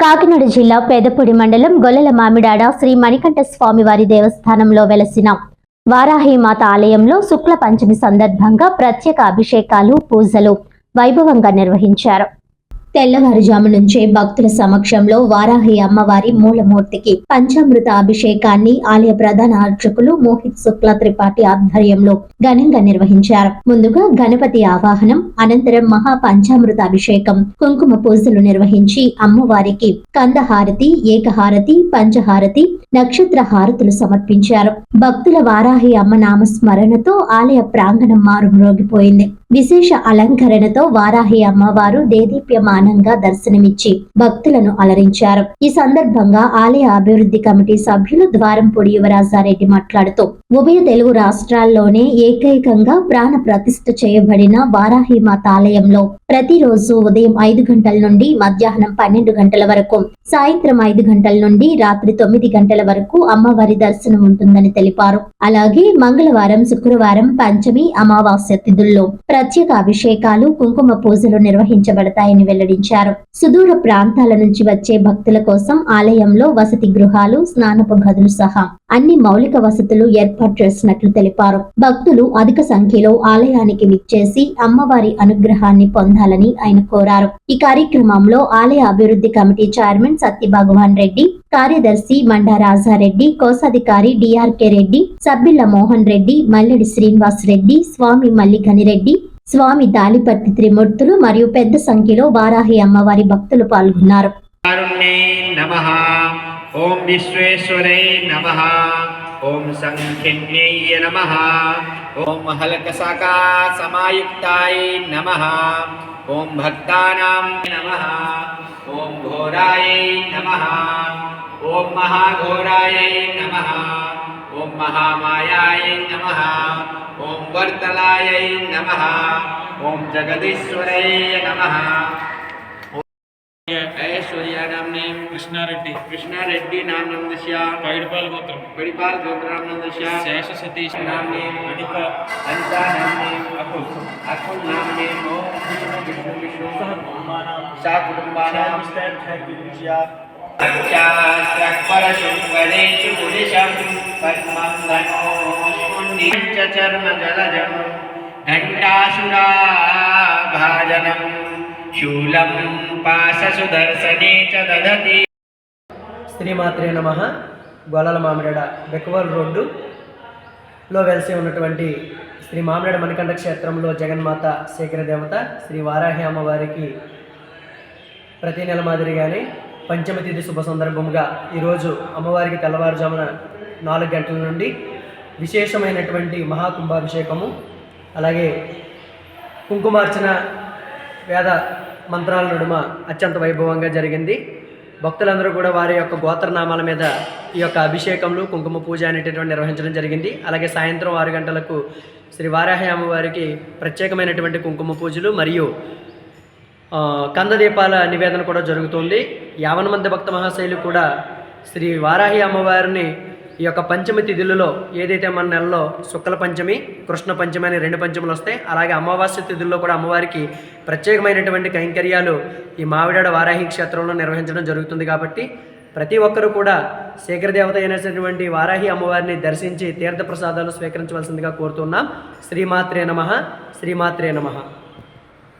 కాకినాడ జిల్లా పేదపూడి మండలం గొల్లల మామిడాడ శ్రీ మణికంఠ స్వామివారి దేవస్థానంలో వెలసిన వారాహిమాత ఆలయంలో శుక్ల పంచమి సందర్భంగా ప్రత్యేక అభిషేకాలు పూజలు వైభవంగా నిర్వహించారు. తెల్లవారుజాము నుంచే భక్తుల సమక్షంలో వారాహి అమ్మవారి మూలమూర్తికి పంచామృత అభిషేకాన్ని ఆలయ ప్రధాన అర్చకులు మోహిత్ శుక్ల త్రిపాఠి ఆధ్వర్యంలో ఘనంగా నిర్వహించారు. ముందుగా గణపతి ఆవాహనం, అనంతరం మహా పంచామృత అభిషేకం, కుంకుమ పూజలు నిర్వహించి అమ్మవారికి కందహారతి, ఏకహారతి, పంచహారతి, నక్షత్ర హారతులు సమర్పించారు. భక్తుల వారాహి అమ్మ నామస్మరణతో ఆలయ ప్రాంగణం మారుమ్రోగిపోయింది. విశేష అలంకరణతో వారాహి అమ్మవారు దేదీప్యమానంగా దర్శనమిచ్చి భక్తులను అలరించారు. ఈ సందర్భంగా ఆలయ అభివృద్ధి కమిటీ సభ్యులు ద్వారంపూడి యువరాజారెడ్డి మాట్లాడుతూ ఉభయ తెలుగు రాష్ట్రాల్లోనే ఏకైకంగా ప్రాణ ప్రతిష్ఠ చేయబడిన వారాహిమాత ఆలయంలో ప్రతిరోజు ఉదయం 5 గంటల నుండి మధ్యాహ్నం 12 గంటల వరకు, సాయంత్రం 5 గంటల నుండి రాత్రి 9 గంటల వరకు అమ్మవారి దర్శనం ఉంటుందని తెలిపారు. అలాగే మంగళవారం, శుక్రవారం, పంచమి, అమావాస్య తిథుల్లో ప్రత్యేక అభిషేకాలు, కుంకుమ పూజలు నిర్వహించబడతాయని వెల్లడించారు. సుదూర ప్రాంతాల నుంచి వచ్చే భక్తుల కోసం ఆలయంలో వసతి గృహాలు, స్నానపు గదులు సహా అన్ని మౌలిక వసతులు ఏర్పాటు చేసినట్లు తెలిపారు. భక్తులు అధిక సంఖ్యలో ఆలయానికి విచ్చేసి అమ్మవారి అనుగ్రహాన్ని పొందాలని ఆయన కోరారు. ఈ కార్యక్రమంలో ఆలయ అభివృద్ధి కమిటీ చైర్మన్ సత్య భగవాన్ రెడ్డి, కార్యదర్శి మండా రాజారెడ్డి, కోశాధికారి డిఆర్కే రెడ్డి, సబ్బిళ్ల మోహన్ రెడ్డి, మల్లెడి శ్రీనివాస్ రెడ్డి, స్వామి మల్లికనిరెడ్డి, స్వామి దాలిపర్తి త్రిమూర్తులు మరియు పెద్ద సంఖ్యలో వారాహి అమ్మవారి భక్తులు పాల్గొన్నారు. ఓం విశ్వేశ్వరై నమః, ఓం సంఖ్యన్యై నమః, ఓం హలకసకా సమాయుక్తాయ నమః, ఓం భక్తానాం నమః, ఓం ఘోరాయ నమః, ఓం మహాఘోరాయ నమః, ఓం మహామాయాయ నమః, ఓం వర్తలాయ నమః, ఓం జగదీశ్వరై నమః. ऐश्वर्या नाम ने कृष्णारेड्डी नाम नंदश्या पड़ीपाल गोत्र नाम नंदश्या शेष सतीश नाम ने अनिता नाम ने अकुल नाम ने विष्णु सा कुटुंबानां परशुवरेषु पुरुषं पद्मं धनोष्मुण्डिं च चर्म जलजं घण्टासुरा भाजनं शूलं पाशसुदर्शने च दधति. శ్రీమాత్రే నమః. గొల్లల మామిడాడ బెక్కవల్ రోడ్డులో వెలిసి ఉన్నటువంటి శ్రీ మామిడాడ మణికంఠ క్షేత్రంలో జగన్మాత శేఖర దేవత శ్రీ వారాహి అమ్మవారికి ప్రతి నెల మాదిరిగానే పంచమి తిథి శుభ సందర్భముగా ఈరోజు అమ్మవారికి తెల్లవారుజామున 4 గంటల నుండి విశేషమైనటువంటి మహాకుంభాభిషేకము, అలాగే కుంకుమార్చన వేద మంత్రాల నడుమ అత్యంత వైభవంగా జరిగింది. భక్తులందరూ కూడా వారి యొక్క గోత్రనామాల మీద ఈ యొక్క అభిషేకములు, కుంకుమ పూజ అనేటటువంటి నిర్వహించడం జరిగింది. అలాగే సాయంత్రం 6 గంటలకు శ్రీ వారాహి అమ్మవారికి ప్రత్యేకమైనటువంటి కుంకుమ పూజలు మరియు కందదీపాల నివేదన కూడా జరుగుతుంది. 50 మంది భక్త మహాశైలు కూడా శ్రీ వారాహి అమ్మవారిని ఈ యొక్క పంచమి తిథులలో, ఏదైతే మన నెలలో శుక్ల పంచమి, కృష్ణ పంచమి అని 2 పంచములు వస్తాయి, అలాగే అమావాస్య తిథుల్లో కూడా అమ్మవారికి ప్రత్యేకమైనటువంటి కైంకర్యాలు ఈ మామిడాడ వారాహి క్షేత్రంలో నిర్వహించడం జరుగుతుంది. కాబట్టి ప్రతి ఒక్కరూ కూడా శేఖర దేవత అయినటువంటి వారాహి అమ్మవారిని దర్శించి తీర్థప్రసాదాలు స్వీకరించవలసిందిగా కోరుతున్నాం. శ్రీమాత్రే నమః. శ్రీమాత్రే నమః.